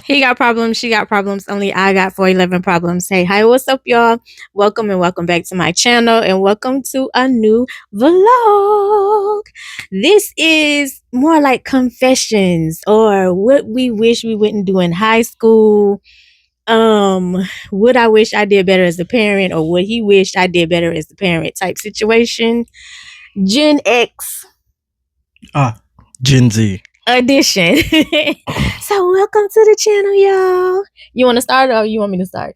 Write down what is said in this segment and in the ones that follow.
He got problems, she got problems, only I got 411 problems. Hey, hi, what's up, y'all? Welcome and welcome back to my channel and welcome to a new vlog. This is more like confessions or what we wish we wouldn't do in high school. Would I wish I did better as a parent or would he wish I did better as a parent type situation. Gen X Gen Z edition. So welcome to the channel, y'all. You want to start or you want me to start?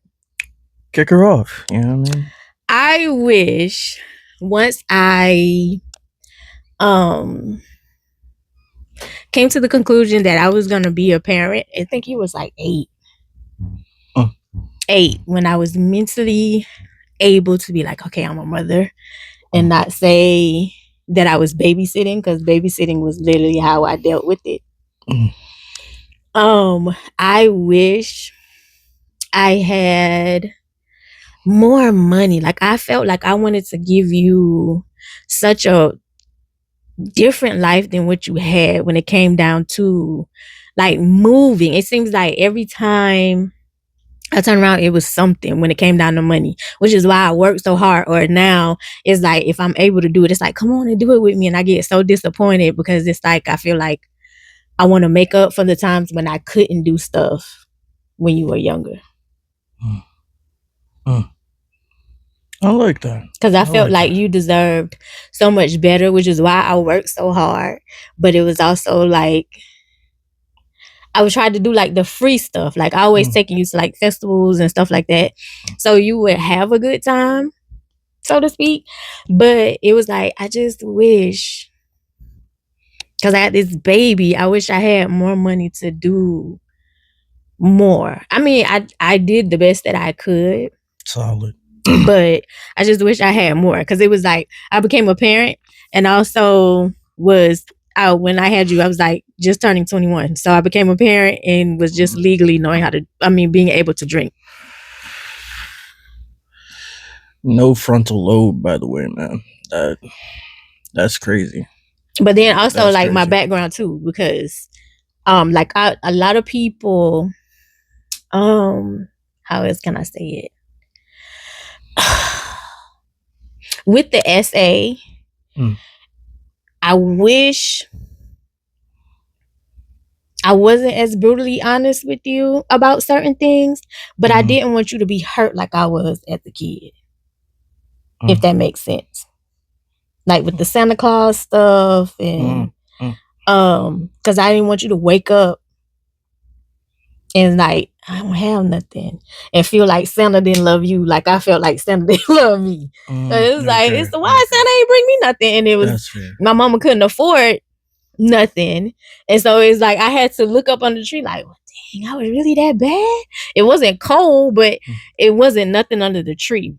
Kick her off. You know what I mean? I wish once I came to the conclusion that I was gonna be a parent. I think he was like 8. 8 when I was mentally able to be like, okay, I'm a mother, and not say that I was babysitting, because babysitting was literally how I dealt with it. I wish I had more money. Like I felt like I wanted to give you such a different life than what you had when it came down to like moving. It seems like every time I turn around, it was something when it came down to money, which is why I work so hard. Or now it's like, if I'm able to do it, it's like, come on and do it with me. And I get so disappointed because it's like, I feel like I want to make up for the times when I couldn't do stuff when you were younger. I like that. Because I felt like you deserved so much better, which is why I worked so hard. But it was also like, I would try to do like the free stuff. Like I always taking you to like festivals and stuff like that. So you would have a good time, so to speak. But it was like, I just wish, because I had this baby, I wish I had more money to do more. I mean, I did the best that I could. Solid. But I just wish I had more, because it was like I became a parent and also was out when I had you. I was like just turning 21, so I became a parent and was just legally knowing how to, being able to drink. No frontal lobe, by the way, man. That's crazy. But then also that's like crazy. My background too, because like a lot of people, how else can I say it? With the SA, I wish I wasn't as brutally honest with you about certain things, but I didn't want you to be hurt like I was as a kid, if that makes sense. Like with the Santa Claus stuff and because I didn't want you to wake up and like, I don't have nothing, and feel like Santa didn't love you like I felt like Santa didn't love me. So it was like, it's why Santa ain't bring me nothing, and it was my mama couldn't afford nothing, and so it's like I had to look up under the tree like, well, dang, I was really that bad. It wasn't cold, but it wasn't nothing under the tree.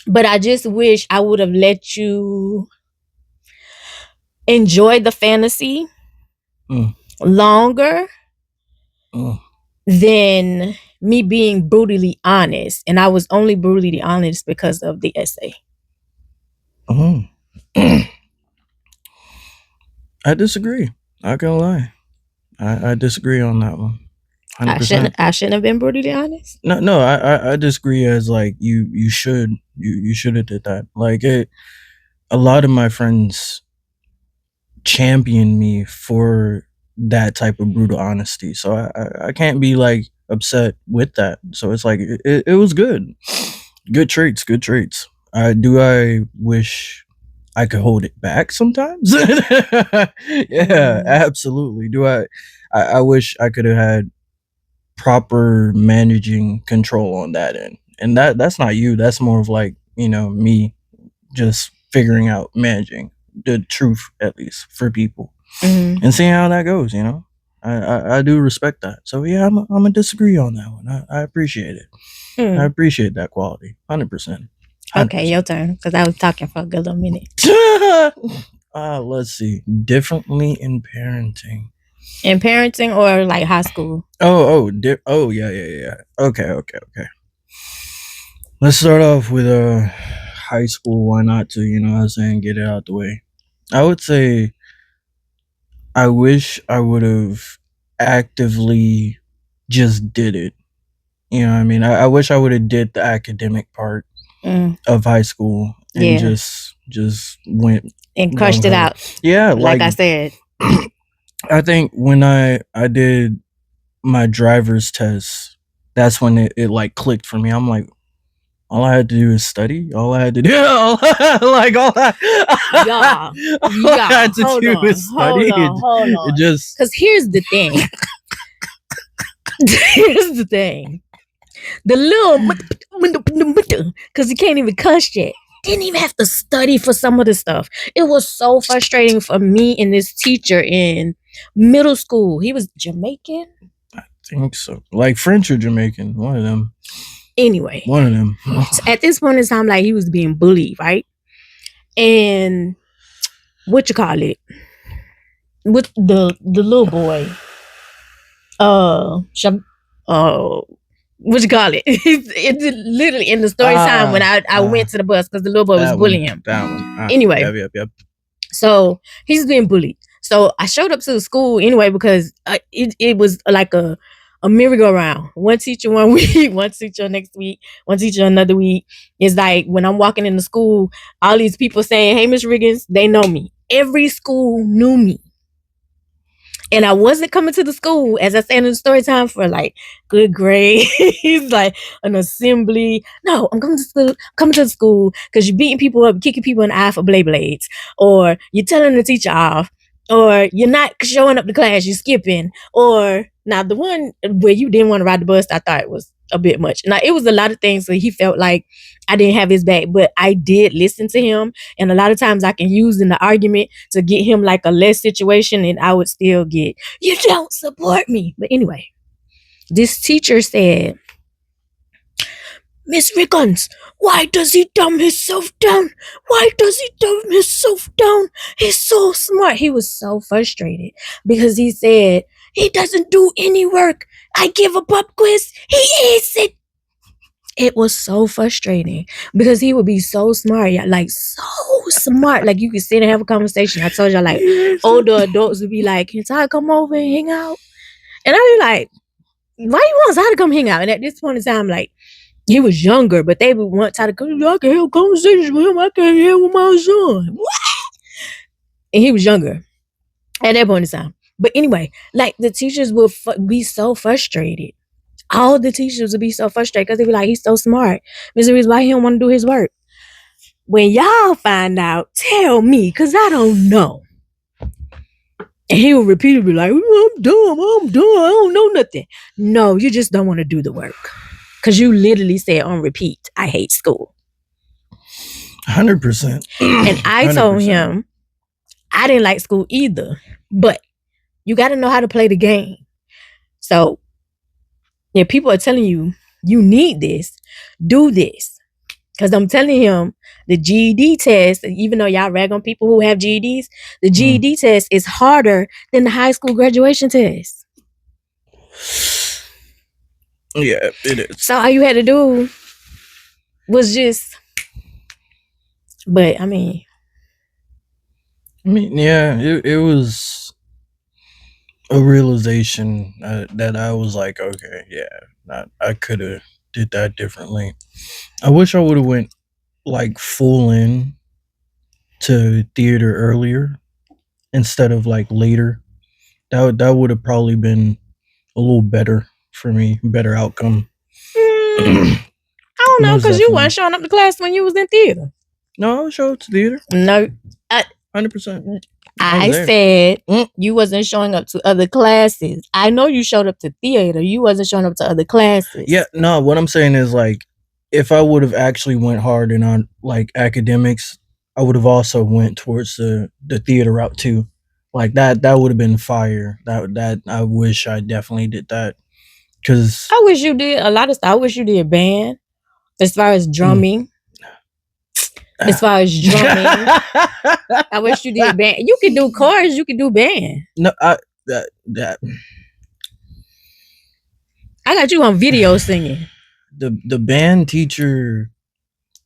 But I just wish I would have let you enjoy the fantasy longer than me being brutally honest. And I was only brutally honest because of the essay. I disagree. Not gonna lie. I disagree on that one. 100%. I shouldn't have been brutally honest. No, I disagree as like you should have did that. Like a lot of my friends champion me for that type of brutal honesty, so I can't be like upset with that. So it's like it was good traits. I wish I could hold it back sometimes. Yeah, absolutely. I wish I could have had proper managing control on that end, and that's not you, that's more of like, me just figuring out managing the truth, at least for people, and seeing how that goes. I do respect that. So yeah, I'm gonna disagree on that one. I appreciate it. I appreciate that quality 100%. Okay, your turn, because I was talking for a good little minute. Let's see. Differently in parenting. In parenting or like high school? Yeah. Okay. Let's start off with high school. Why not to, what I'm saying, get it out the way. I would say I wish I would have actively just did it. You know what I mean? I wish I would have did the academic part of high school and just went and crushed it out. Yeah, like I said. I think when I did my driver's test, that's when it like clicked for me. I'm like, all I had to do is study. All I had to do, all I had to do is study. Hold on. Just because here's the thing. Here's the thing. The little, because you can't even cuss yet. Didn't even have to study for some of the stuff. It was so frustrating for me and this teacher in middle school. He was Jamaican. I think so. Like French or Jamaican, one of them. Anyway, one of them. So at this point in time, like he was being bullied, right? And what you call it? With the little boy, what you call it? It's literally in the story time when I went to the bus because the little boy was bullying him. That one. Anyway, yep. So he's being bullied. So I showed up to the school anyway because it was like a merry-go-round. One teacher one week, one teacher next week, one teacher another week. It's like when I'm walking in the school, all these people saying, "Hey, Miss Riggins," they know me. Every school knew me. And I wasn't coming to the school, as I said in the story time, for like good grades, like an assembly. No, I'm coming to school because you're beating people up, kicking people in the eye for blades, or you're telling the teacher off, or you're not showing up to class, you're skipping, or now the one where you didn't want to ride the bus, I thought it was a bit much. Now it was a lot of things, so he felt like I didn't have his back, but I did listen to him, and a lot of times I can use in the argument to get him like a less situation, and I would still get, "You don't support me." But anyway, this teacher said, "Miss Riggins, why does he dumb himself down? Why does he dumb himself down? He's so smart." He was so frustrated because he said, "He doesn't do any work. I give a pop quiz, he eats it." It was so frustrating because he would be so smart, like so smart. Like you could sit and have a conversation. I told y'all, like older adults would be like, "Can I come over and hang out?" And I'd be like, "Why you want Ty to come hang out?" And at this point in time, like he was younger, but they would want Ty to come. "I can have conversations with him. I can't have with my son." What? And he was younger at that point in time. But anyway, like the teachers would be so frustrated. All the teachers would be so frustrated because they'd be like, "He's so smart. Mr. Reeves, why he don't want to do his work?" When y'all find out, tell me, because I don't know. And he would repeatedly be like, I'm dumb, I don't know nothing. No, you just don't want to do the work. Because you literally said on repeat, "I hate school." 100%. And I told him, I didn't like school either. But you got to know how to play the game. So, if people are telling you, you need this, do this. Because I'm telling him, the GED test, even though y'all rag on people who have GEDs, the GED test is harder than the high school graduation test. Yeah, it is. So all you had to do was just, but I mean, yeah, it was a realization that I was like, okay, yeah, I could have did that differently. I wish I would have went like full in to theater earlier instead of like later. That would have probably been a little better for me, better outcome. I don't know, because you weren't showing up to class when you was in theater. No, I was showing up to theater. No, 100%. I said you wasn't showing up to other classes. I know you showed up to theater. You wasn't showing up to other classes. Yeah, no, what I'm saying is like, if I would have actually went hard in on like academics, I would have also went towards the theater route too. Like that would have been fire. That I wish I definitely did that. Cause I wish you did a lot of stuff. I wish you did band, as far as drumming. As far as drumming, I wish you did band. You could do chorus. You could do band. No, I got you on video singing. The band teacher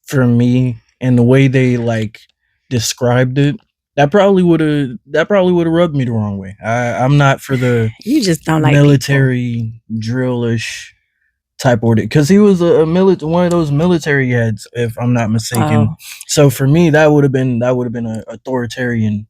for me, and the way they like described it, that probably would have rubbed me the wrong way. I'm not for the You just don't like military drillish type order, because he was one of those military heads, if I'm not mistaken. Oh. So for me, that would have been an authoritarian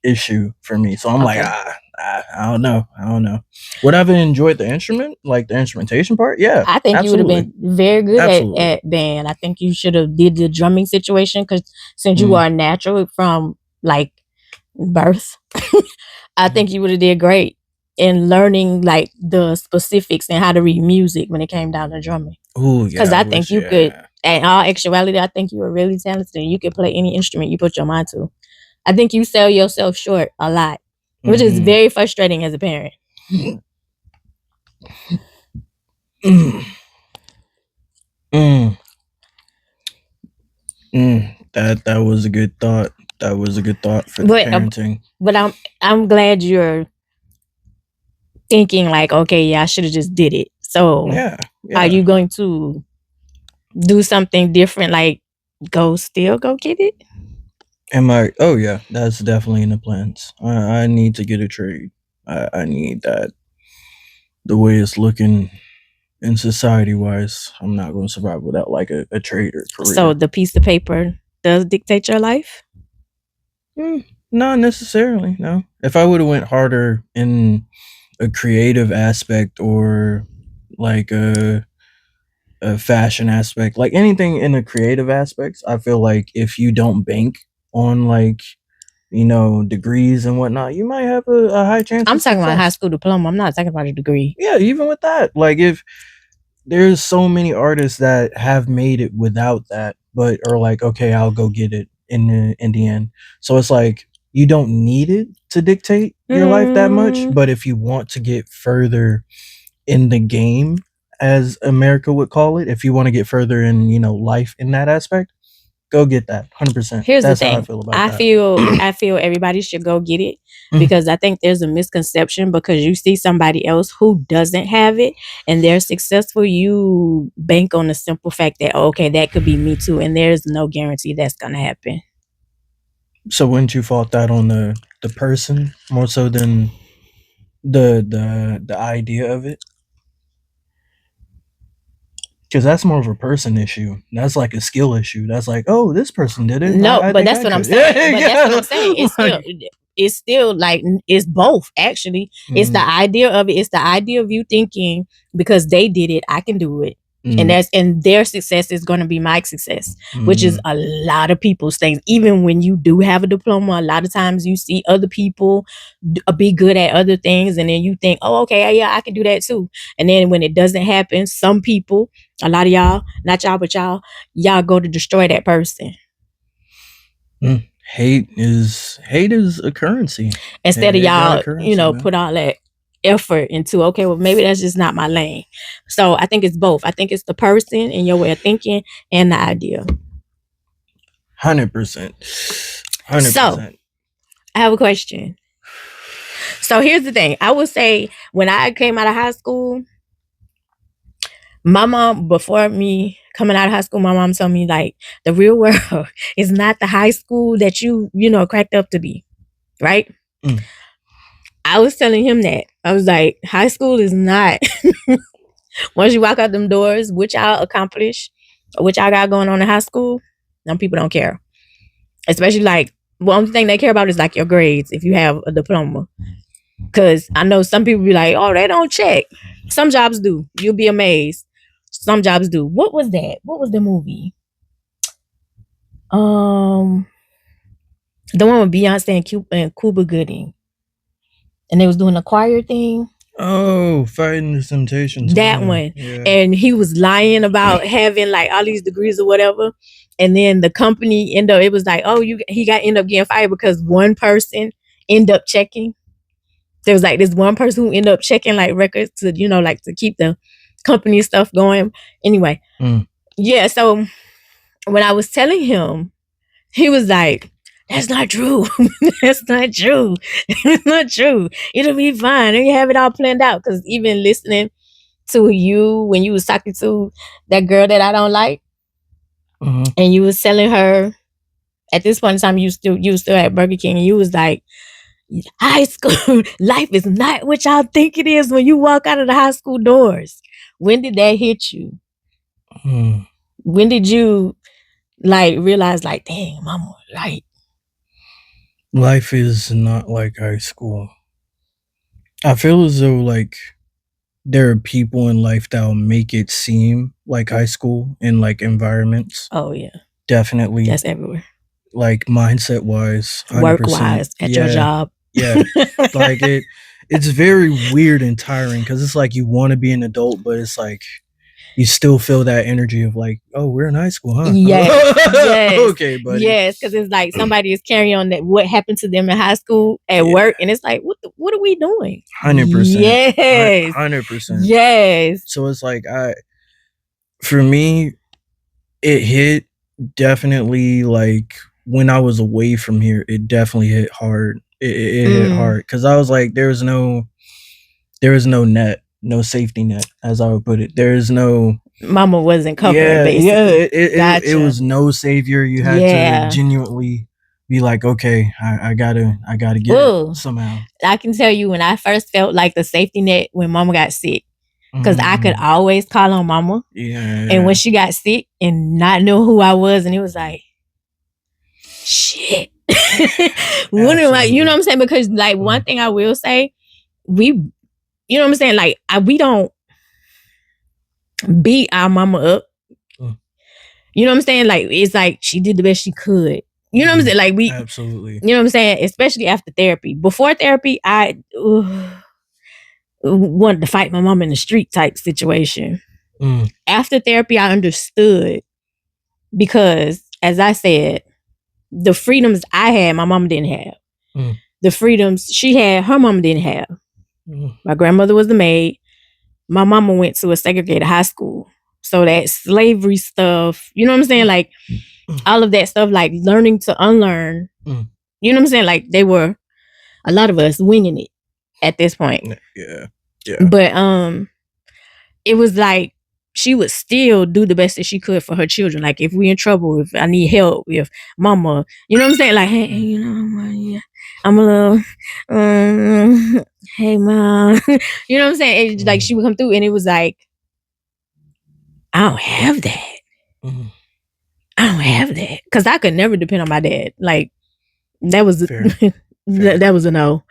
issue for me. So I'm like, Okay. I don't know. Would I have enjoyed the instrument, like the instrumentation part? Yeah, I think you would have absolutely. been very good Absolutely. at band. I think you should have did the drumming situation, because since you are natural from like birth, I think you would have did great in learning like the specifics and how to read music when it came down to drumming. Ooh, yeah. Because I think you could, in all actuality, I think you were really talented and you could play any instrument you put your mind to. I think you sell yourself short a lot, which is very frustrating as a parent. That was a good thought. That was a good thought for the parenting. But I'm glad you're thinking like, okay, yeah, I should have just did it. So yeah. Are you going to do something different, like go get it? Am I? Oh yeah, that's definitely in the plans. I need to get a trade. I need that. The way it's looking in society wise, I'm not going to survive without like a trade or career. So the piece of paper does dictate your life? Not necessarily. No. If I would have went harder in a creative aspect, or like a fashion aspect, like anything in the creative aspects, I feel like if you don't bank on like, degrees and whatnot, you might have a high chance. I'm talking about high school diploma. I'm not talking about a degree. Yeah, even with that, like if there's so many artists that have made it without that, but are like, okay, I'll go get it in the end. So it's like you don't need it to dictate your life that much, but if you want to get further in the game, as America would call it, if you want to get further in, life in that aspect, go get that 100%. Here's the thing. I feel everybody should go get it, because I think there's a misconception, because you see somebody else who doesn't have it and they're successful, you bank on the simple fact that, okay, that could be me too, and there's no guarantee that's gonna happen. So wouldn't you fault that on the person more so than the idea of it? Because that's more of a person issue. That's like a skill issue. That's like, oh, this person did it. No, but that's what I'm saying. But that's what I'm saying. It's still like, it's both actually. It's the idea of it. It's the idea of you thinking, because they did it, I can do it. And their success is going to be my success, which is a lot of people's things. Even when you do have a diploma, a lot of times you see other people be good at other things, and then you think, oh, okay, yeah, I can do that too. And then when it doesn't happen, some people, a lot of y'all, not y'all, but y'all go to destroy that person. Hate is a currency. Instead of y'all, put all that effort into, okay, well, maybe that's just not my lane. So I think it's both. I think it's the person and your way of thinking and the idea. 100%. So I have a question. So here's the thing. I would say when I came out of high school, my mom, before me coming out of high school, my mom told me like, the real world is not the high school that you cracked up to be, right? I was telling him that. I was like, high school is not. Once you walk out them doors, which y'all accomplish, which I got going on in high school, some people don't care. Especially like, one thing they care about is like your grades if you have a diploma. Because I know some people be like, oh, they don't check. Some jobs do. You'll be amazed. Some jobs do. What was that? What was the movie? The one with Beyonce and Cuba Gooding. And they was doing a choir thing. Oh, Fighting the Temptations. That one. Yeah. And he was lying about having like all these degrees or whatever. And then the company it was like, oh, he ended up getting fired because one person ended up checking. There was like this one person who ended up checking like records to, like to keep the company stuff going. Anyway. Yeah. So when I was telling him, he was like, that's not true. That's not true. It's not true. It'll be fine. And you have it all planned out. Because even listening to you when you was talking to that girl that I don't like, and you was telling her At this point in time, you still at Burger King, and you was like, high school life is not what y'all think it is when you walk out of the high school doors. When did that hit you? When did you like realize like, dang, mama, right? Life is not like high school. I feel as though like there are people in life that'll make it seem like high school in like environments. Oh yeah, definitely. That's everywhere. Like mindset wise, work wise, at your job. Yeah, like it's very weird and tiring because it's like you want to be an adult, but it's like you still feel that energy of like, oh, we're in high school, huh? Yes. Okay, buddy. Yes, because it's like somebody is carrying on that what happened to them in high school at work, and it's like, what are we doing? 100%. Yes. 100%. Yes. So it's like for me, it hit definitely like when I was away from here. It definitely hit hard. It hit hard because I was like, there was no net, no safety net, as I would put it. There is no mama wasn't covered. It was no savior. You had to genuinely be like, okay, I gotta get it somehow. I can tell you when I first felt like the safety net when mama got sick, because I could always call on mama. Yeah. And when she got sick and not know who I was, and it was like, shit. What am I? You know what I'm saying? Because like one thing I will say, you know what I'm saying? Like we don't beat our mama up. You know what I'm saying? Like it's like she did the best she could. You know what I'm saying? Like we absolutely. You know what I'm saying? Especially after therapy. Before therapy, I wanted to fight my mom in the street type situation. After therapy, I understood because, as I said, the freedoms I had, my mom didn't have. The freedoms she had, her mom didn't have. My grandmother was the maid. My mama went to a segregated high school. So that slavery stuff, you know what I'm saying? Like all of that stuff, like learning to unlearn. You know what I'm saying? Like they were, a lot of us winging it at this point. Yeah. But it was like she would still do the best that she could for her children. Like if we in trouble, if I need help, if mama, you know what I'm saying? Like, hey, you know, I'm a little, hey mom, you know what I'm saying? It's like she would come through, and it was like, I don't have that. I don't have that because I could never depend on my dad. Like that was that was a no.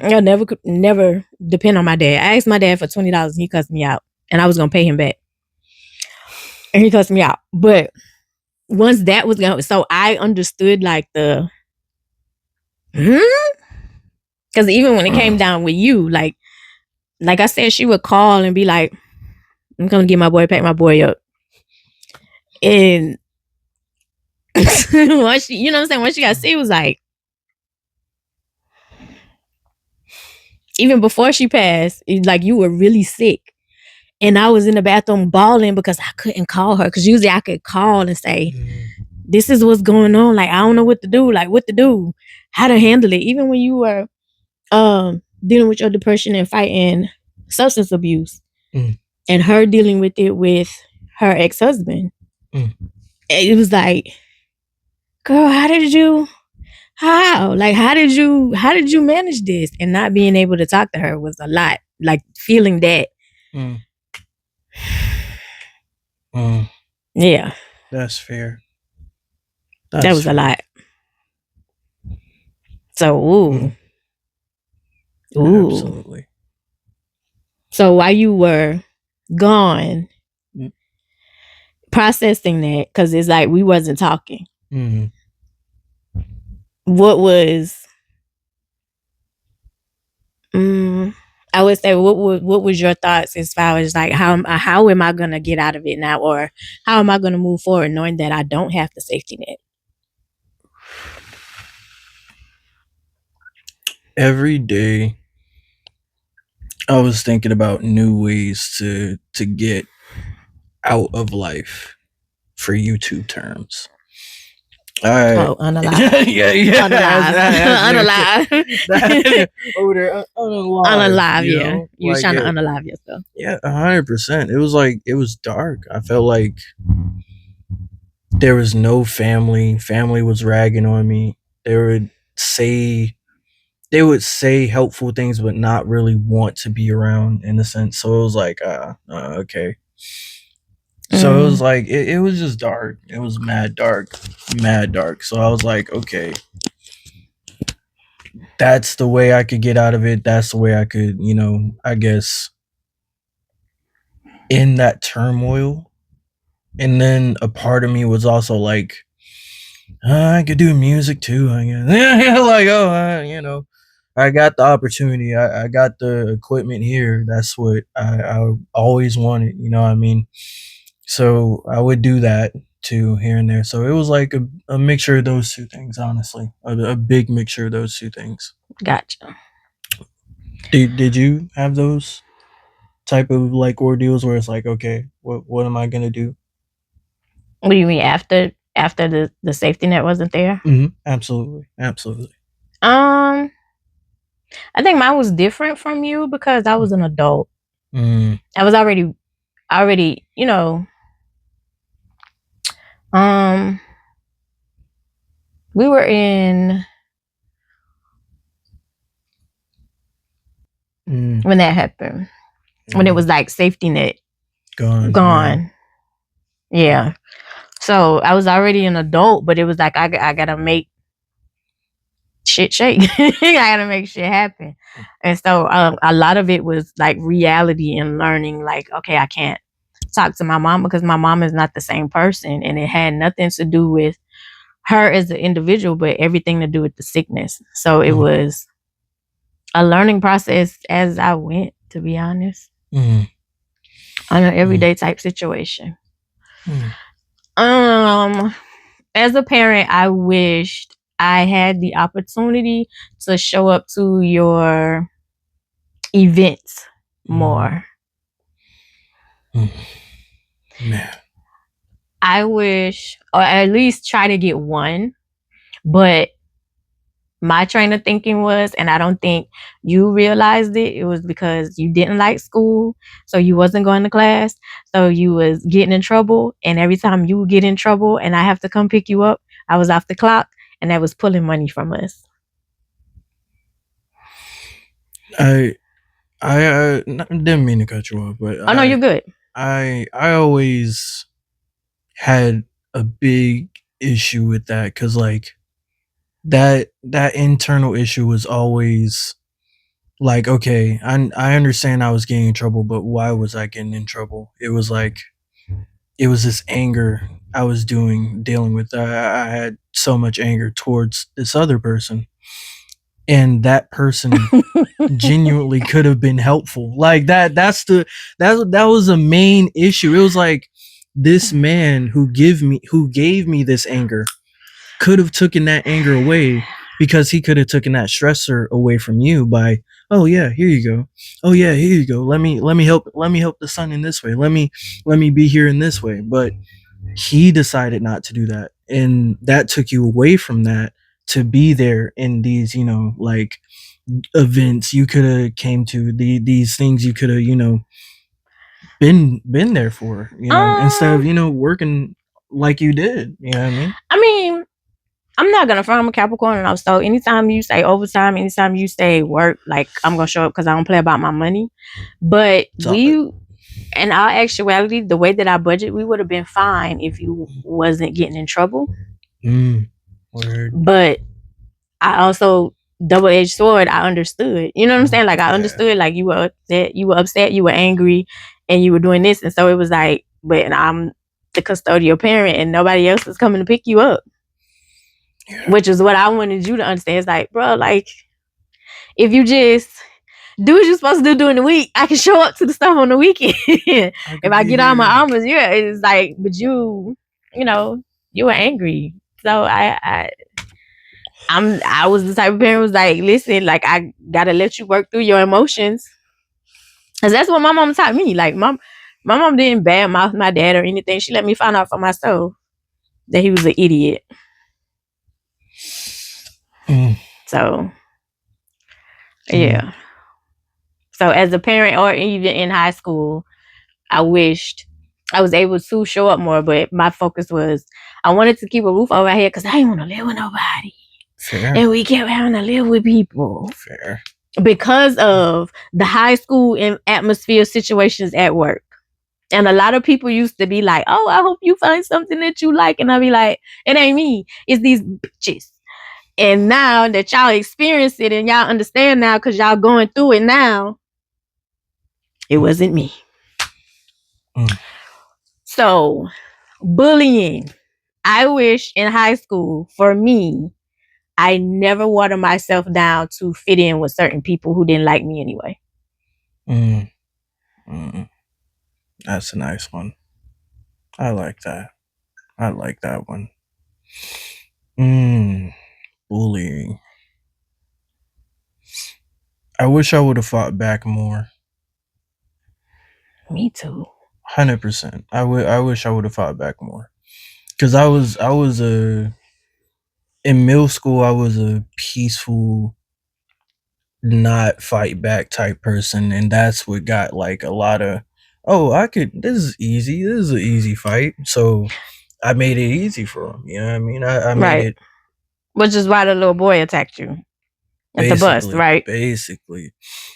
I never depend on my dad. I asked my dad for $20 and he cussed me out, and I was gonna pay him back, and he cussed me out. But once that was going, so I understood like the, because even when it came down with you, like I said, she would call and be like, "I'm gonna get my boy, pack my boy up," and once she, you know what I'm saying, once she got sick, it was like, even before she passed, like you were really sick. And I was in the bathroom bawling because I couldn't call her. Because usually I could call and say, this is what's going on. Like, I don't know what to do. Like, what to do. How to handle it. Even when you were dealing with your depression and fighting substance abuse. And her dealing with it with her ex-husband. It was like, girl, how did you manage this? And not being able to talk to her was a lot. Like, feeling that. Yeah. That's fair. That was a lot. So, Absolutely. So while you were gone, processing that, because it's like we wasn't talking. What was, I would say, what was your thoughts as far as like how am I gonna get out of it now, or how am I gonna move forward knowing that I don't have the safety net? Every day, I was thinking about new ways to get out of life, for YouTube terms. Unalive. Yeah. Unalive. Unalive, yeah. You was trying to unalive yourself. Yeah, 100%. It was like, it was dark. I felt like there was no family. Family was ragging on me. They would say they would say helpful things, but not really want to be around in a sense. So it was like, okay. So it was like it was just dark. It was mad dark, mad dark. So I was like, okay, that's the way I could get out of it. That's the way I could, I guess, end that turmoil. And then a part of me was also like, I could do music too. I guess. Yeah, like, I got the opportunity. I got the equipment here. That's what I always wanted. You know what I mean? So I would do that too here and there. So it was like a mixture of those two things, honestly. A big mixture of those two things. Gotcha. Did you have those type of like ordeals where it's like, okay, what am I gonna do? What do you mean after the safety net wasn't there? Absolutely, absolutely. I think mine was different from you because I was an adult. I was already, we were in when that happened. When it was like safety net gone. Yeah. So I was already an adult, but it was like I gotta make shit shake. I gotta make shit happen. And so a lot of it was like reality and learning like, okay, I can't talk to my mom because my mom is not the same person, and it had nothing to do with her as an individual, but everything to do with the sickness. So it was a learning process as I went, to be honest. On an everyday type situation. As a parent, I wished I had the opportunity to show up to your events more. Man. I wish, or at least try to get one, but my train of thinking was, and I don't think you realized it was because you didn't like school, so you wasn't going to class, so you was getting in trouble, and every time you would get in trouble and I have to come pick you up, I was off the clock, and that was pulling money from us. I didn't mean to cut you off, but no, you're good. I always had a big issue with that because like that internal issue was always like, okay, I understand I was getting in trouble, but why was I getting in trouble? It was like it was this anger I was dealing with. I had so much anger towards this other person, and that person genuinely could have been helpful. Like that was a main issue. It was like this man who gave me this anger could have taken that anger away, because he could have taken that stressor away from you by, oh yeah, here you go. Oh yeah, here you go. Let me help the son in this way. Let me be here in this way. But he decided not to do that, and that took you away from that to be there in these, like events you could have came to, these things you could have, been there for, instead of, working like you did. You know what I mean? I mean, I'm not gonna front. I'm a Capricorn, so anytime you say overtime, anytime you say work, like I'm gonna show up because I don't play about my money. But in our actuality, the way that I budget, we would have been fine if you wasn't getting in trouble. Word. But I also double-edged sword. I understood. You know what I'm saying? Like I understood. Like you were upset, you were angry, and you were doing this, and so it was like, but I'm the custodial parent, and nobody else is coming to pick you up. Which is what I wanted you to understand. It's like, bro, like if you just do what you're supposed to do during the week, I can show up to the stuff on the weekend. If I get on my armors, yeah, it's like, but you were angry. So I was the type of parent who was like, listen, like I gotta let you work through your emotions. Cause that's what my mom taught me. Like my mom didn't badmouth my dad or anything. She let me find out for myself that he was an idiot. So yeah. So as a parent or even in high school, I wished I was able to show up more, but my focus was I wanted to keep a roof over my head because I didn't want to live with nobody. Fair. And we kept having to live with people. Fair. Because of the high school and atmosphere situations at work. And a lot of people used to be like, oh, I hope you find something that you like. And I'll be like, it ain't me. It's these bitches. And now that y'all experience it and y'all understand now because y'all going through it now, it wasn't me. So, bullying. I wish in high school, for me, I never watered myself down to fit in with certain people who didn't like me anyway. That's a nice one. I like that. I like that one. Bullying. I wish I would have fought back more. Me too. 100%. I wish I would have fought back more. Cause I was in middle school. I was a peaceful, not fight back type person, and that's what got like a lot of. Oh, this is easy. This is an easy fight. So I made it easy for him. You know what I mean? I made it. Which is why the little boy attacked you at the bus, right? Basically.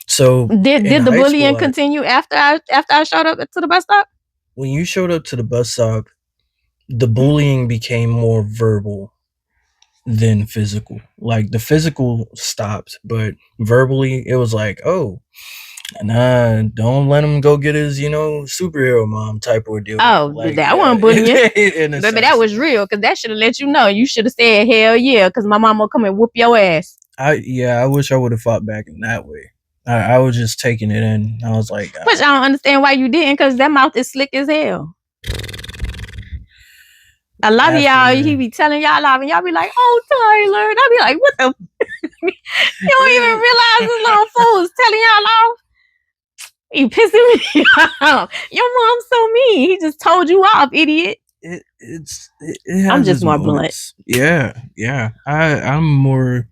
So did the bullying continue after I showed up to the bus stop? When you showed up to the bus stop, the bullying became more verbal than physical. Like the physical stopped, but verbally it was like, oh, nah, don't let him go get his, superhero mom type ordeal. Oh, like, that wasn't bullying. Baby, that was real, because that should have let you know. You should have said, hell yeah, because my mom will come and whoop your ass. I wish I would have fought back in that way. I was just taking it in. I was like, but I don't understand why you didn't, because that mouth is slick as hell. A lot of y'all, he be telling y'all off, and y'all be like, oh, Tyler. And I be like, what the? You don't even realize this little fool is telling y'all off. You pissing me off. Your mom's so mean. He just told you off, idiot. I'm just more blunt. Yeah. I'm more.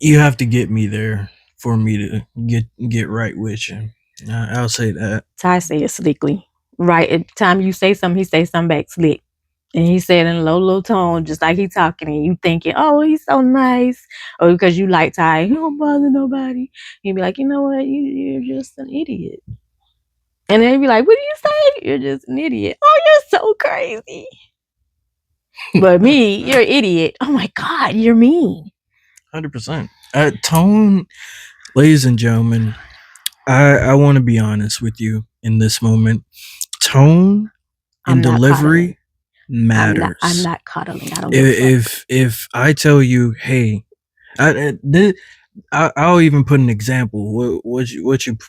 You have to get me there for me to get right with you. I'll say that. Ty say it slickly. Right at the time you say something, he say something back slick. And he said in a low tone, just like he talking, and you thinking, oh, he's so nice. Or because you like Ty, he don't bother nobody. You'd be like, you know what? You're just an idiot. And then he'd be like, what do you say? You're just an idiot. Oh, you're so crazy. But me, you're an idiot. Oh my God, you're mean. 100%. Tone, ladies and gentlemen, I want to be honest with you in this moment. Tone and delivery matters. I'm not cuddling. I don't. If I tell you, hey, I'll even put an example. What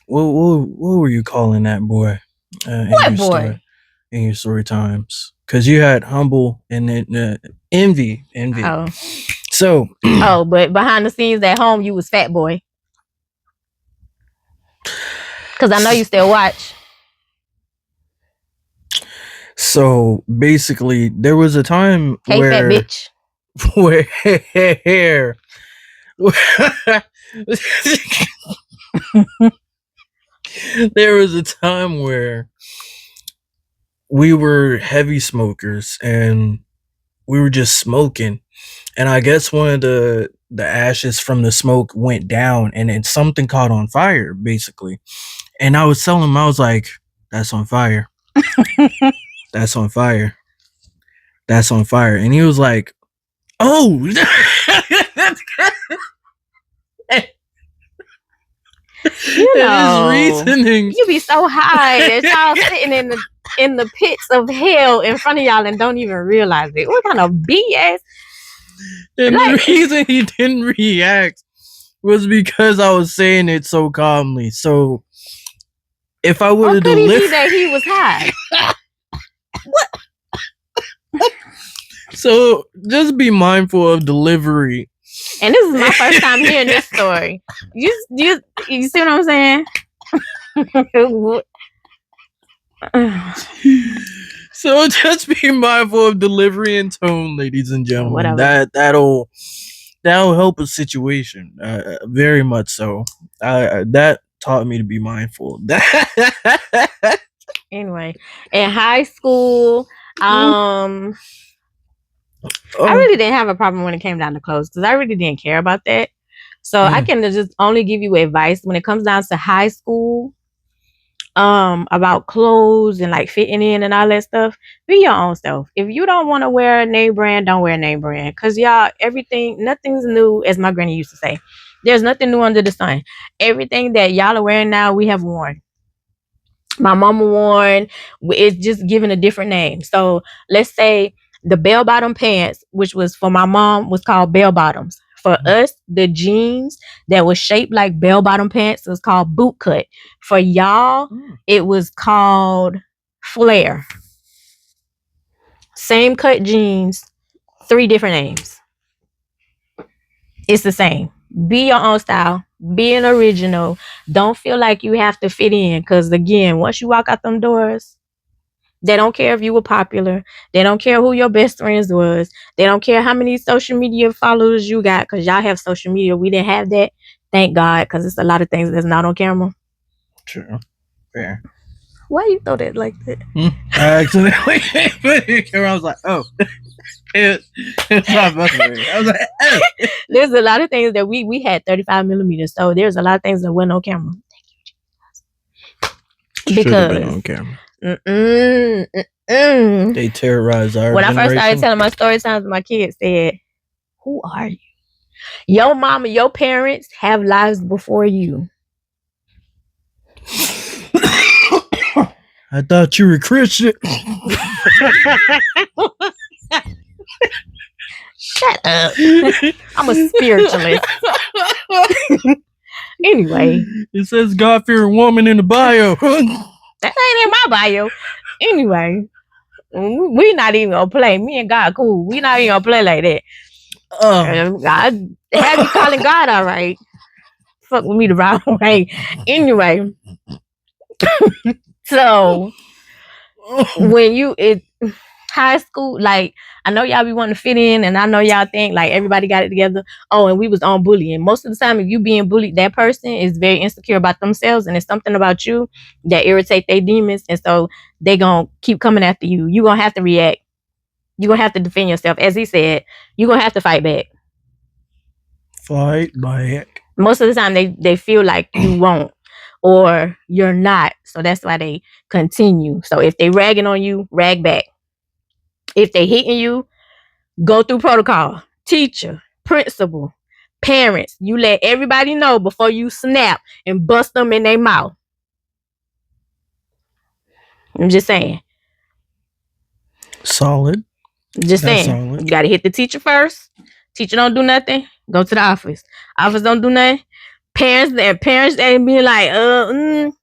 were you calling that boy? What boy? In your story times, because you had humble and then envy. Oh. So. But behind the scenes at home, you was fat boy. Because I know you still watch. So basically, there was a time hey, where, fat bitch. Where there was a time where we were heavy smokers and we were just smoking, and I guess one of the ashes from the smoke went down, and then something caught on fire, basically. And I was telling him, I was like, "That's on fire." That's on fire. That's on fire. And he was like, oh. You know, his reasoning. You be so high that y'all sitting in the pits of hell in front of y'all and don't even realize it. What kind of BS? And the reason he didn't react was because I was saying it so calmly. So if I would have delivered, be that he was high. What? So just be mindful of delivery. And this is my first time hearing this story. You see what I'm saying? So just be mindful of delivery and tone, ladies and gentlemen. Whatever. That'll help a situation, very much so. That taught me to be mindful. Anyway, in high school, I Oh, really didn't have a problem when it came down to clothes because I really didn't care about that. So I can just only give you advice when it comes down to high school, about clothes and like fitting in and all that stuff. Be your own self. If you don't want to wear a name brand, don't wear a name brand. Cause y'all, nothing's new, as my granny used to say. There's nothing new under the sun. Everything that y'all are wearing now, we have worn. My mama worn. It's just given a different name. So let's say the bell bottom pants, which was for my mom, was called bell bottoms. For us, the jeans that was shaped like bell bottom pants was called boot cut. For y'all, it was called flare. Same cut jeans, 3 different names. It's the same. Be your own style. Be an original. Don't feel like you have to fit in. Because again, once you walk out them doors, they don't care if you were popular. They don't care who your best friends was. They don't care how many social media followers you got. Because y'all have social media. We didn't have that. Thank God. Because it's a lot of things that's not on camera. True. Fair. Why you throw that like that? I accidentally put it camera. I was like, oh. It's not fucking weird. I was like, oh. There's a lot of things that we had 35 millimeters. So there's a lot of things that went on camera. Thank you. Should have been Because on camera. Mm-mm. They terrorized our when generation. I first started telling my story times, my kids said, "Who are you? Your mama, your parents have lives before you." I thought you were Christian. Shut up. I'm a spiritualist. Anyway. It says God-fearing woman in the bio. That ain't in my bio. Anyway. We not even gonna play. Me and God cool. We not even gonna play like that. God have you calling God all right. Fuck with me the wrong way. Anyway. So when you high school, like I know y'all be wanting to fit in, and I know y'all think like everybody got it together. Oh, and we was on bullying. Most of the time, if you being bullied, that person is very insecure about themselves, and it's something about you that irritate their demons, and so they gonna keep coming after you. You gonna have to react. You gonna have to defend yourself, as he said. You gonna have to fight back. Fight back. Most of the time, they feel like you won't or you're not, so that's why they continue. So if they ragging on you, rag back. If they hitting you, go through protocol. Teacher, principal, parents. You let everybody know before you snap and bust them in their mouth. I'm just saying. Solid. Just saying. Solid. You got to hit the teacher first. Teacher don't do nothing. Go to the office. Office don't do nothing. Parents, they be like,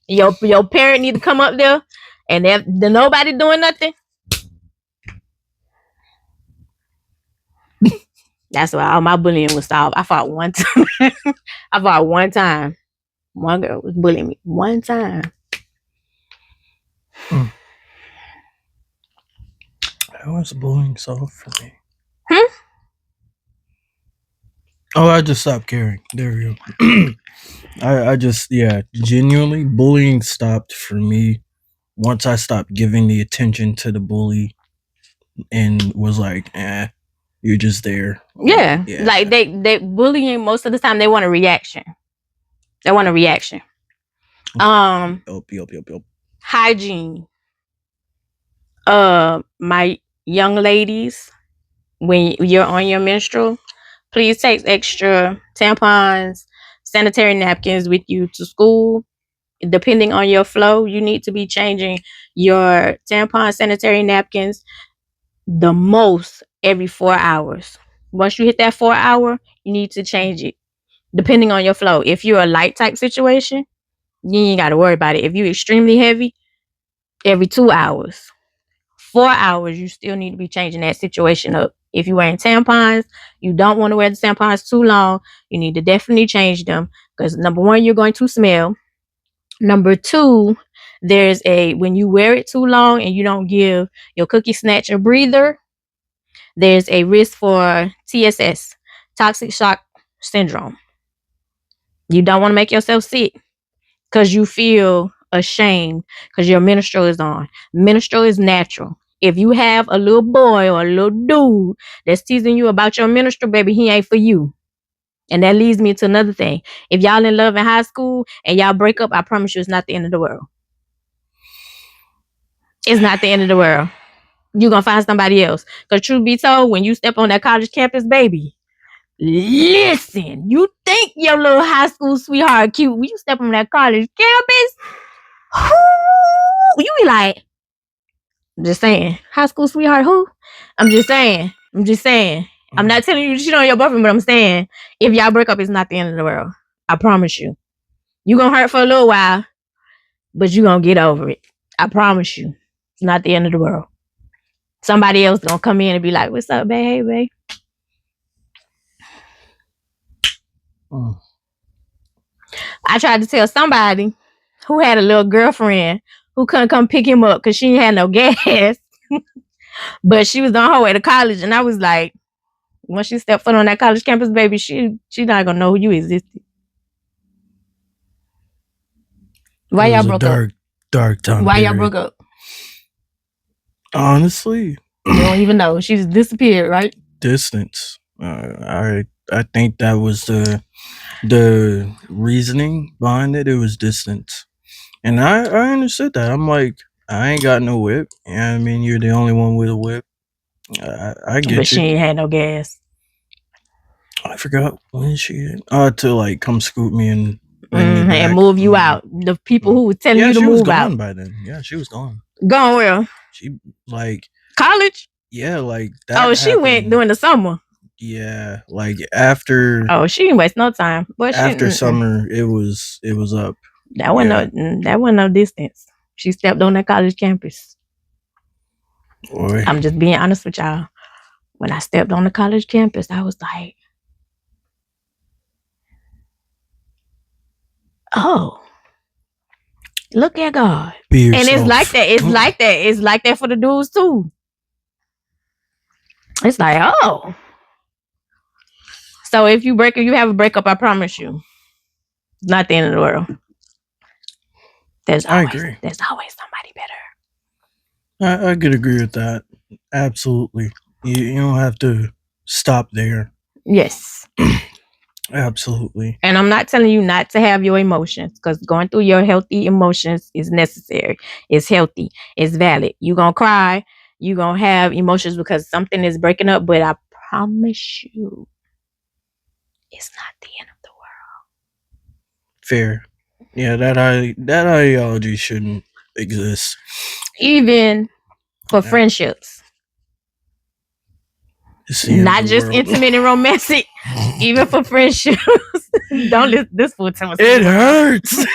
your parent need to come up there, and if nobody doing nothing, that's why all my bullying was stopped. I fought one time. One girl was bullying me one time. How was bullying solved for me? Oh, I just stopped caring. There we go. I just, genuinely, bullying stopped for me once I stopped giving the attention to the bully and was like, you're just there. Yeah. Like they bullying most of the time. They want a reaction. Yup. Hygiene. My young ladies, when you're on your menstrual, please take extra tampons, sanitary napkins with you to school. Depending on your flow, you need to be changing your tampon, sanitary napkins the most every 4 hours. Once you hit that 4 hour, you need to change it. Depending on your flow. If you're a light type situation, you ain't got to worry about it. If you're extremely heavy, every 2 hours. 4 hours, you still need to be changing that situation up. If you're wearing tampons, you don't want to wear the tampons too long. You need to definitely change them because number one, you're going to smell. Number two, when you wear it too long and you don't give your cookie snatch a breather, there's a risk for TSS, toxic shock syndrome. You don't want to make yourself sick because you feel ashamed because your menstrual is on. Menstrual is natural. If you have a little boy or a little dude that's teasing you about your menstrual, baby, he ain't for you. And that leads me to another thing. If y'all in love in high school and y'all break up, I promise you it's not the end of the world. It's not the end of the world. You're going to find somebody else. Because truth be told, when you step on that college campus, baby, listen, you think your little high school sweetheart cute. When you step on that college campus, you be like, I'm just saying, high school sweetheart who? I'm just saying. I'm not telling you to cheat on your boyfriend, but I'm saying, if y'all break up, it's not the end of the world. I promise you. You going to hurt for a little while, but you going to get over it. I promise you. It's not the end of the world. Somebody else going to come in and be like, what's up, babe? Hey, babe. I tried to tell somebody who had a little girlfriend who couldn't come pick him up because she didn't have no gas. But she was on her way to college, and I was like, once she stepped foot on that college campus, baby, she not gonna know who you existed. Why y'all broke up? Dark time. Why y'all broke up? Honestly, you don't even know. She just disappeared, right? Distance. I think that was the reasoning behind it. It was distance, and I understood that. I'm like, I ain't got no whip. I mean, you're the only one with a whip. I get but she ain't had no gas. I forgot when she to like come scoop me and bring me back and move you out. The people who were telling you to move out. Yeah, she was gone by then. Yeah, she was gone. Gone where? She like college. Yeah, like that. Oh, she went during the summer. Yeah, like after. Oh, she didn't waste no time. But after summer, it was up. That wasn't no distance. She stepped on that college campus. Boy. I'm just being honest with y'all. When I stepped on the college campus, I was like, oh, look at God. Be yourself. And it's like that. It's like that for the dudes too. It's like, oh. So if you have a breakup, I promise you, it's not the end of the world. I agree. There's always somebody better. I could agree with that. Absolutely. You don't have to stop there. Yes. Absolutely. And I'm not telling you not to have your emotions, because going through your healthy emotions is necessary. It's healthy. It's valid. You're going to cry. You're going to have emotions because something is breaking up. But I promise you, it's not the end of the world. Fair. Yeah, that ideology shouldn't exist. Even for friendships. Not just intimate and romantic. Even for friendships. Don't listen this fool tell me. It hurts.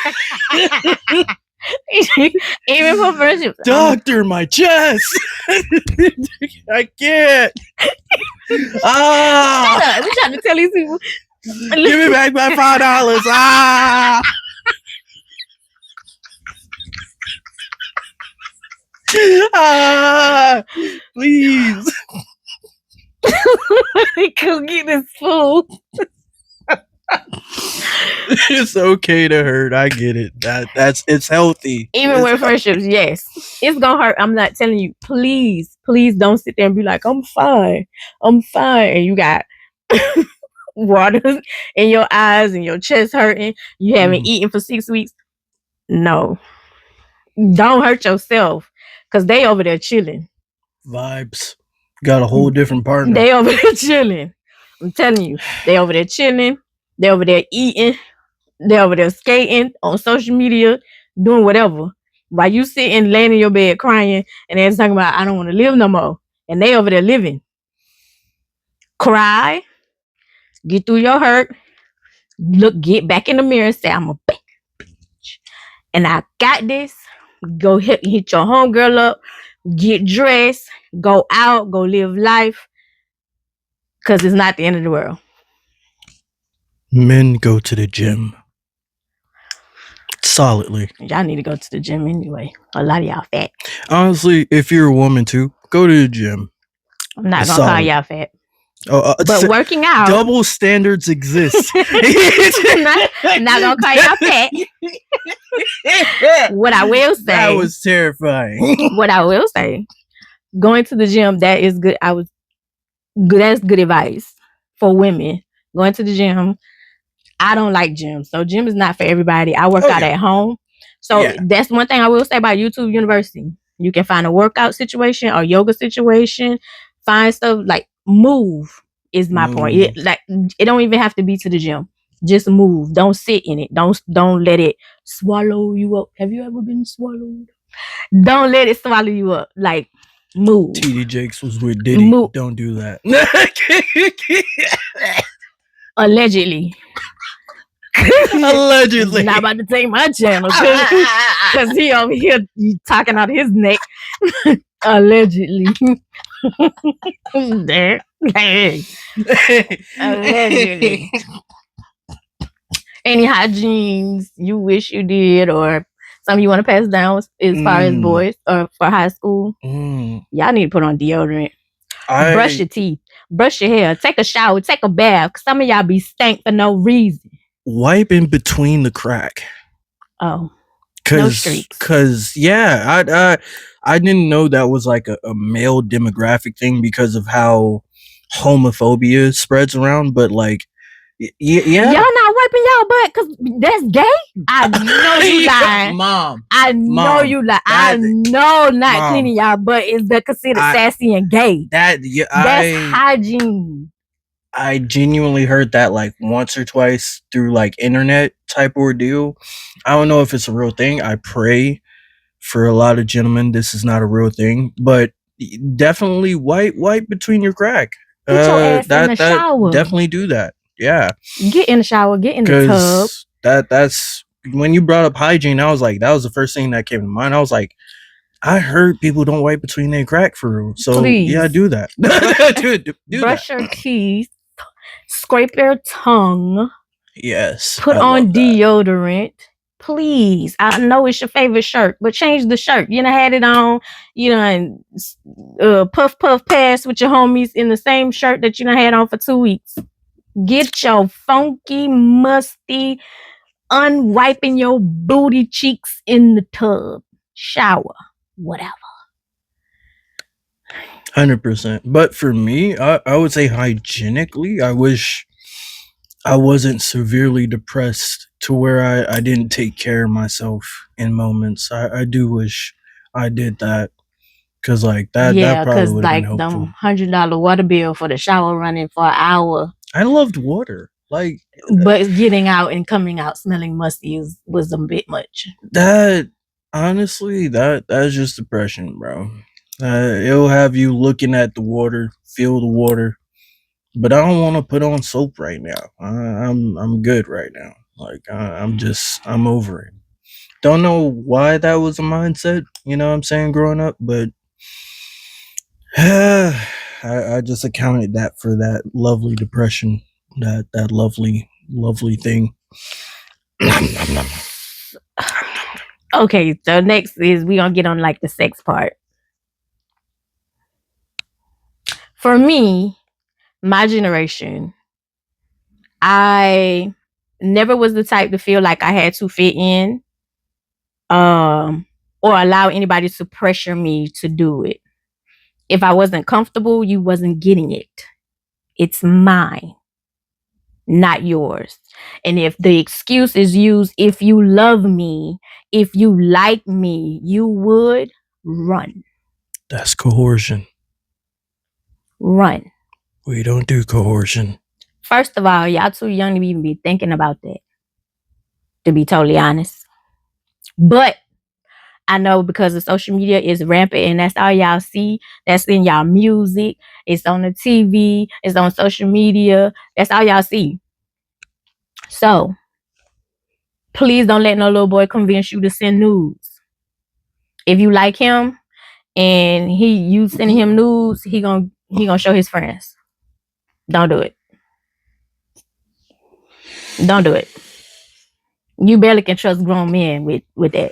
Even for friendships. Doctor, my chest. I can't. Shut up. We trying to tell these people. Give me back my $5. Please. Come get this fool. It's okay to hurt. I get it. It's healthy. Even with friendships, yes. It's gonna hurt. I'm not telling you. Please don't sit there and be like, I'm fine. And you got water in your eyes and your chest hurting. You haven't eaten for 6 weeks. No. Don't hurt yourself. Because they over there chilling. Vibes. Got a whole different partner. They over there chilling. I'm telling you. They over there chilling. They over there eating. They over there skating on social media, doing whatever. While you sitting, laying in your bed crying, and they're talking about, I don't want to live no more. And they over there living. Cry. Get through your hurt. Get back in the mirror and say, I'm a bitch. And I got this. Go hit your homegirl up. Get dressed. Go out. Go live life. Because it's not the end of the world. Men go to the gym. Solidly. Y'all need to go to the gym anyway. A lot of y'all fat. Honestly, if you're a woman too, go to the gym. I'm not going to call y'all fat. But working out. Double standards exist. not going to call y'all fat. What I will say, that was terrifying. What I will say, going to the gym, that is good. That's good advice for women. Going to the gym. I don't like gyms, so gym is not for everybody. I work out at home, so that's one thing I will say about YouTube University. You can find a workout situation or yoga situation. Find stuff like move is my point. It don't even have to be to the gym. Just move. Don't sit in it. Don't let it swallow you up. Have you ever been swallowed? Don't let it swallow you up. Like move. TD Jakes was with Diddy. Move. Don't do that. Allegedly. Allegedly. Not about to take my channel because he over here talking out his neck. Allegedly. Allegedly. Any hygienes you wish you did or something you want to pass down as far as boys or for high school? Y'all need to put on deodorant. Brush your teeth. Brush your hair. Take a shower. Take a bath. Some of y'all be stank for no reason. Wipe in between the crack. Oh. No streaks. Cause yeah, I didn't know that was like a male demographic thing because of how homophobia spreads around, but like yeah. Y'all not wiping y'all butt because that's gay? I know you lying. Mom. I know you lie. I know not cleaning y'all butt is considered sassy and gay. That's hygiene. I genuinely heard that like once or twice through like internet type ordeal. I don't know if it's a real thing. I pray for a lot of gentlemen this is not a real thing, but definitely wipe between your crack. Get your ass in the shower. Definitely do that. Yeah. Get in the shower. Get in the tub. That's when you brought up hygiene. I was like, that was the first thing that came to mind. I was like, I heard people don't wipe between their crack for real. So please. Yeah, do that. do Brush your teeth. Scrape your tongue. Yes. Put on deodorant. Please. I know it's your favorite shirt, but change the shirt. You know, had it on, and puff pass with your homies in the same shirt that you done had on for 2 weeks. Get your funky, musty, unwiping your booty cheeks in the tub. Shower. Whatever. 100%. But for me, I would say hygienically, I wish I wasn't severely depressed to where I didn't take care of myself in moments. I do wish I did that. Cause like that probably would have been helpful. $100 water bill for the shower running for an hour. I loved water. Like, but getting out and coming out smelling musty was a bit much. That honestly, that's just depression, bro. It'll have you looking at the water, feel the water, but I don't want to put on soap right now. I'm good right now. Like I'm over it. Don't know why that was a mindset, you know what I'm saying, growing up, but I just accounted that for that lovely depression, that lovely thing. Okay, so next is we gonna get on like the sex part. For me, my generation, I never was the type to feel like I had to fit in, or allow anybody to pressure me to do it. If I wasn't comfortable, you wasn't getting it. It's mine, not yours. And if the excuse is used, if you love me, if you like me, you would run. That's coercion. Run. We don't do coercion. First of all, y'all too young to even be thinking about that, to be totally honest. But I know because the social media is rampant and that's all y'all see. That's in y'all music. It's on the TV. It's on social media. That's all y'all see. So, please don't let no little boy convince you to send nudes. If you like him and you sending him nudes, he gonna show his friends. Don't do it. Don't do it. You barely can trust grown men with that.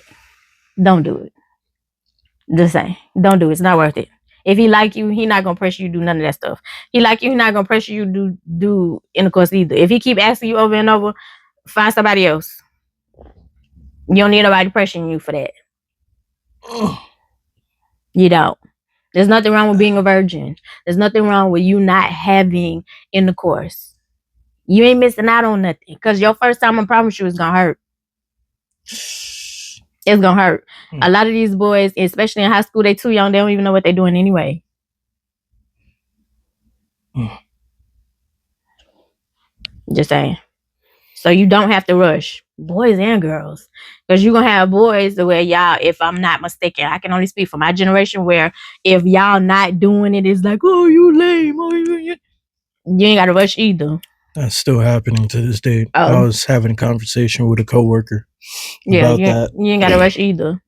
Don't do it. Just saying. Don't do it. It's not worth it. If he like you, he not gonna pressure you to do none of that stuff. He like you, he not gonna pressure you to do intercourse either. If he keep asking you over and over, find somebody else. You don't need nobody pressuring you for that. You don't. There's nothing wrong with being a virgin. There's nothing wrong with you not having intercourse. You ain't missing out on nothing. Because your first time, I promise you, it's going to hurt. It's going to hurt. A lot of these boys, especially in high school, they too young. They don't even know what they're doing anyway. Just saying. So you don't have to rush, boys and girls, because you're going to have boys the way y'all, if I'm not mistaken, I can only speak for my generation, where if y'all not doing it, it's like, oh, you lame. Oh, you ain't got to rush either. That's still happening to this day. I was having a conversation with a coworker about that. You ain't got to rush either.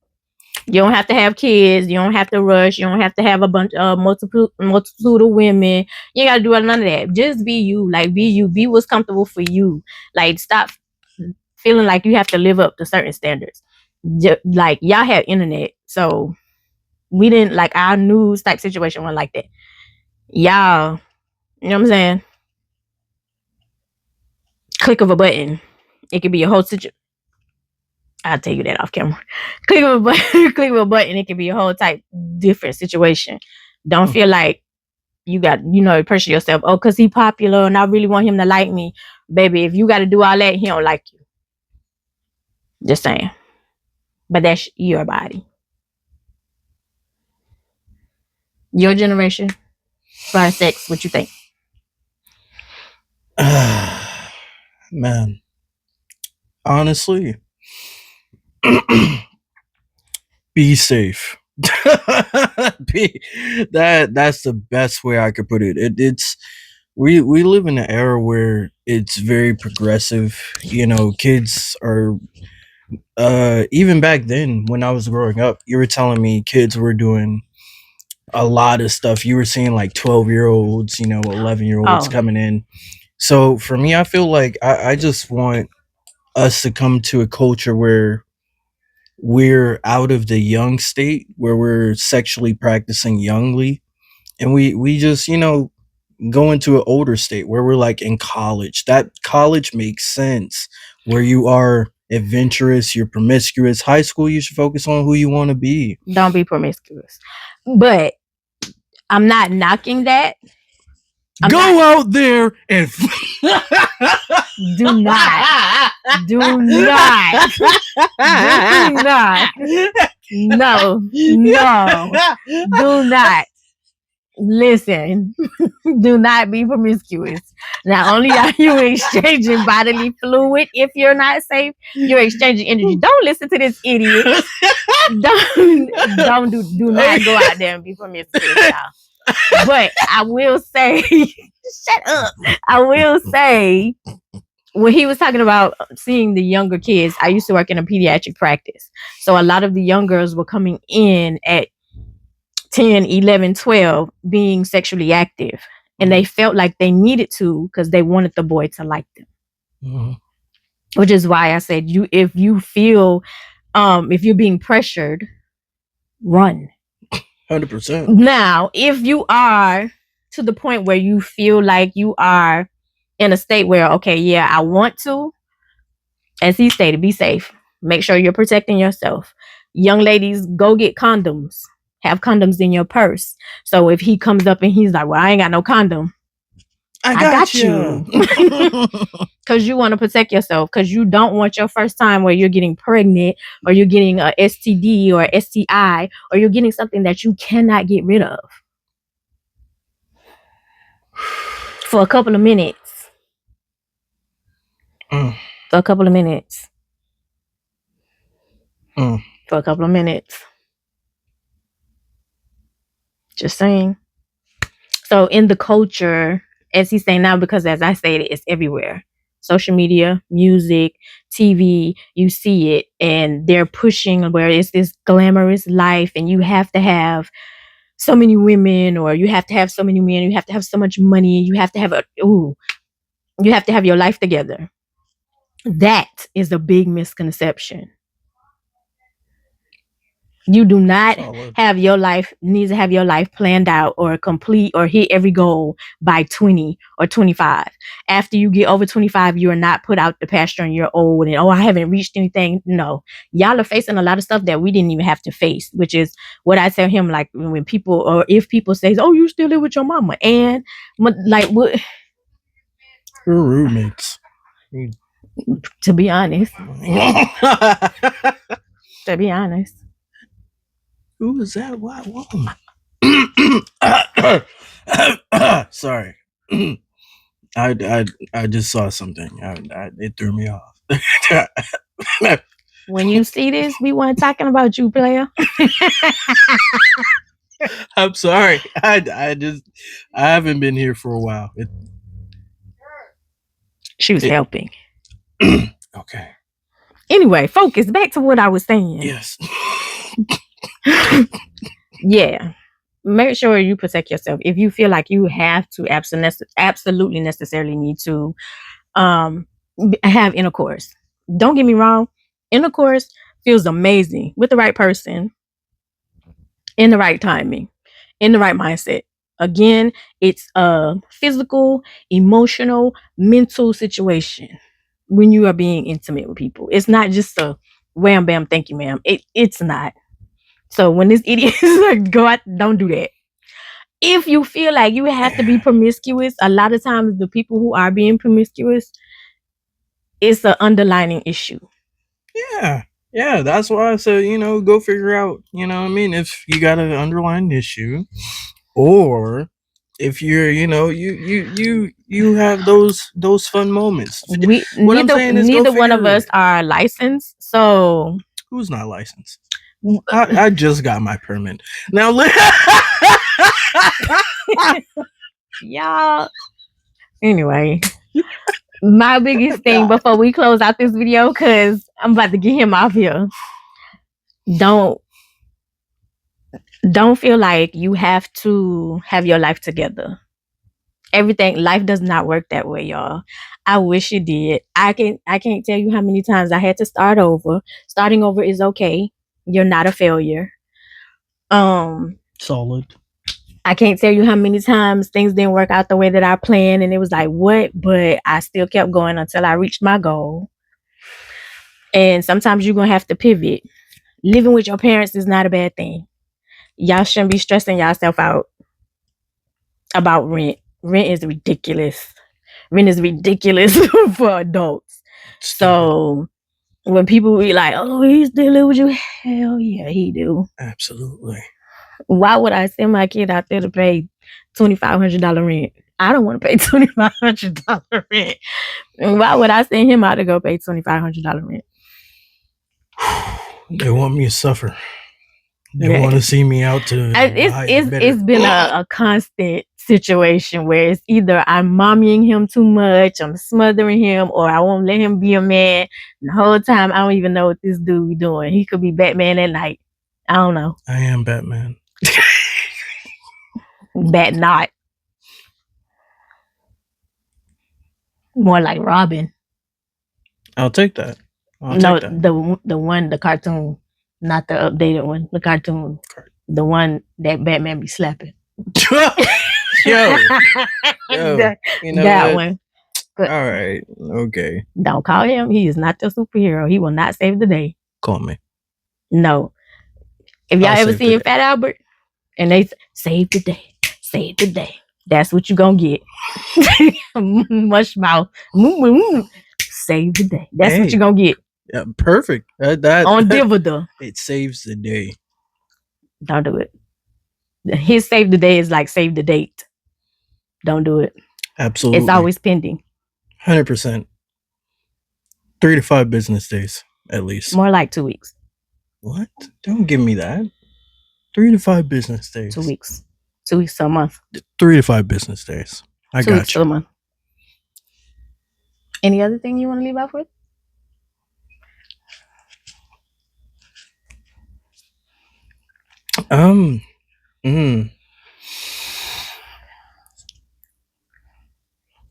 You don't have to have kids. You don't have to rush. You don't have to have a bunch of multitude of women. You ain't got to do none of that. Just be you. Like, be you. Be what's comfortable for you. Like, stop feeling like you have to live up to certain standards. Like, y'all have internet, so we didn't, like, our news type situation wasn't like that. Y'all, you know what I'm saying? Click of a button, it could be a whole situation. I'll tell you that off camera. Click of a button, it could be a whole type different situation. Don't feel like you got, pressure yourself. Oh, because he popular and I really want him to like me. Baby, if you got to do all that, he don't like you. Just saying. But that's your body. Your generation, for sex, what you think? Man, honestly, be safe. That's the best way I could put it. It's we live in an era where it's very progressive. Kids are even back then when I was growing up, you were telling me kids were doing a lot of stuff. You were seeing like 12-year-olds, 11-year-olds coming in. So for me, I feel like I just want us to come to a culture where we're out of the young state, where we're sexually practicing youngly, and we just go into an older state where we're like in college. That college makes sense, where you are adventurous, you're promiscuous. High school, you should focus on who you want to be. Don't be promiscuous. But I'm not knocking that. Go out there and do not. No, do not. Listen, do not be promiscuous. Not only are you exchanging bodily fluid, if you're not safe, you're exchanging energy. Don't listen to this idiot. Do not go out there and be promiscuous, y'all. But I will say, shut up. I will say, when he was talking about seeing the younger kids, I used to work in a pediatric practice. So a lot of the young girls were coming in at 10, 11, 12 being sexually active. And they felt like they needed to because they wanted the boy to like them. Mm-hmm. Which is why I said, if you feel, if you're being pressured, run. 100%. Now, if you are to the point where you feel like you are in a state where, okay, yeah, I want to, as he stated, be safe. Make sure you're protecting yourself. Young ladies, go get condoms. Have condoms in your purse. So if he comes up and he's like, well, I ain't got no condom, I got you. Because you want to protect yourself. Because you don't want your first time where you're getting pregnant or you're getting a STD or STI or you're getting something that you cannot get rid of for a couple of minutes. For a couple of minutes. For a couple of minutes. Just saying. So in the culture, as he's saying now, because as I stated, it's everywhere. Social media, music, TV, you see it, and they're pushing where it's this glamorous life, and you have to have so many women, or you have to have so many men, you have to have so much money, you have to have you have to have your life together. That is a big misconception. You do not have your life, needs to have your life planned out or complete or hit every goal by 20 or 25. After you get over 25, you are not put out the pasture and you're old and, oh, I haven't reached anything. No, y'all are facing a lot of stuff that we didn't even have to face, which is what I tell him. Like when people, or if people say, oh, you still live with your mama. And like, what? We're roommates. To be honest. To be honest. Who is that? What? Sorry. I just saw something. It threw me off. When you see this, we weren't talking about you, player. I'm sorry. I haven't been here for a while. She was helping. Okay. Anyway, focus. Back to what I was saying. Yes. Yeah. Make sure you protect yourself. If you feel like you have to absolutely necessarily need to have intercourse. Don't get me wrong. Intercourse feels amazing with the right person, in the right timing, in the right mindset. Again, it's a physical, emotional, mental situation when you are being intimate with people. It's not just a wham bam, thank you, ma'am. It's not. So when this idiot is like, go out, don't do that. If you feel like you have to be promiscuous, a lot of times the people who are being promiscuous, it's an underlying issue. Yeah, that's why I said, go figure out, if you got an underlying issue, or if you're, you have those fun moments. Neither one of us are licensed, so who's not licensed? I just got my permit. Now, y'all. Anyway, my biggest thing before we close out this video, because I'm about to get him off here. Don't feel like you have to have your life together. Life does not work that way, y'all. I wish it did. I can't tell you how many times I had to start over. Starting over is okay. You're not a failure. Solid. I can't tell you how many times things didn't work out the way that I planned, and it was like, what? But I still kept going until I reached my goal. And sometimes you're going to have to pivot. Living with your parents is not a bad thing. Y'all shouldn't be stressing yourself out about rent. Rent is ridiculous. Rent is ridiculous for adults. So when people be like, oh, he still live with you? Hell yeah, he do. Absolutely. Why would I send my kid out there to pay $2,500 rent? I don't want to pay $2,500 rent. And why would I send him out to go pay $2,500 rent? They want me to suffer. They want to see me out to. It's been a constant situation where it's either I'm mommying him too much, I'm smothering him, or I won't let him be a man. And the whole time I don't even know what this dude be doing. He could be Batman at night. I don't know. I am Batman. Bat not. More like Robin. I'll take that. The cartoon, not the updated one. The cartoon, the one that Batman be slapping. Yo, that one. But, all right, okay. Don't call him. He is not the superhero. He will not save the day. Call me. No. If y'all ever seen Fat Albert and they save the day, that's what you gonna get. Mush mouth. Save the day. That's what you gonna get. Yeah, perfect. That on Divida. It saves the day. Don't do it. His save the day is like save the date. Don't do it. Absolutely. It's always pending. 100%. 3 to 5 business days, at least. More like 2 weeks. What? Don't give me that. 3 to 5 business days. 2 weeks. 2 weeks to a month. 3 to 5 business days. I got you. 2 weeks to a month. Any other thing you want to leave off with?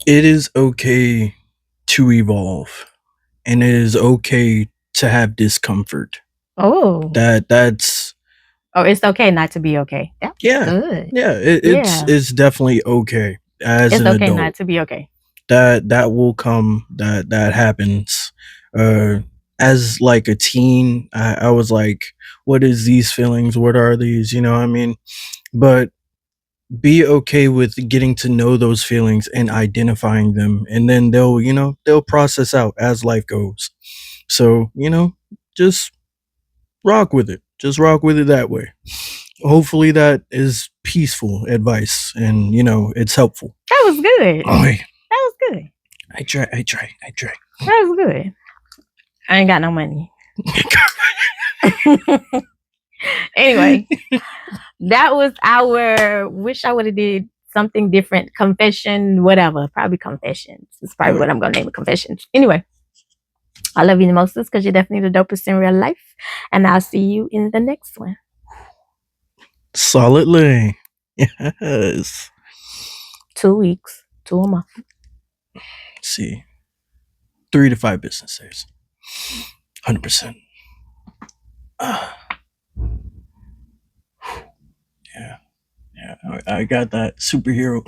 It is okay to evolve, and it is okay to have discomfort. Oh, that's Oh, it's okay not to be okay. That's good. Yeah, it's definitely okay as It's an okay adult. not to be okay. That will come. That happens. As like a teen, I was like, what is these feelings? What are these? You know what I mean? But be okay with getting to know those feelings and identifying them, and then they'll process out as life goes. So just rock with it. Just rock with it that way. Hopefully that is peaceful advice, and it's helpful. That was good. Oh, that was good. I try. That was good. I ain't got no money. Anyway, that was our wish I would have did something different. Confession, whatever. Probably confessions. It's probably what I'm gonna name it, confessions. Anyway, I love you the most because you're definitely the dopest in real life. And I'll see you in the next one. Solidly. Yes. 2 weeks, 2 a month. Let's see. 3 to 5 business days. 100%. Yeah. I got that superhero.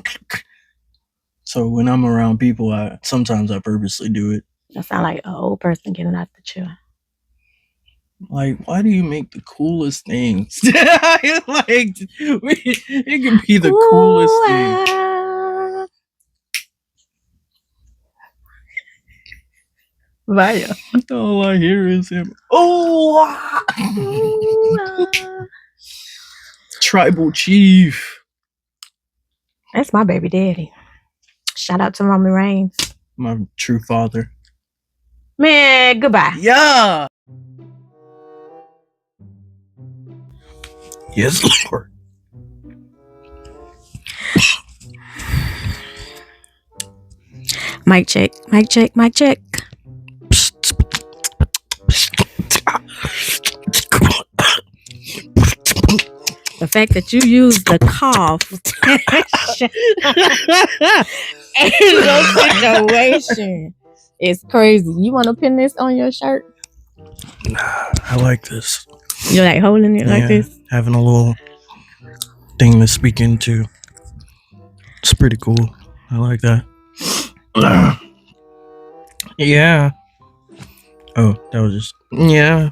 So when I'm around people, sometimes I purposely do it. That sound like an old person getting out the chair. Like, why do you make the coolest things? Like, it can be the coolest thing. Vaya. All I hear is him. Oh, tribal chief. That's my baby daddy. Shout out to Roman Reigns. My true father. Man, goodbye. Yeah. Yes, Lord. Mic check. Mic check. Mic check. The fact that you use the cough in your situation is crazy. You want to pin this on your shirt? Nah, I like this. You're like holding it like this? Having a little thing to speak into. It's pretty cool. I like that. Yeah. Oh, that was just... Yeah.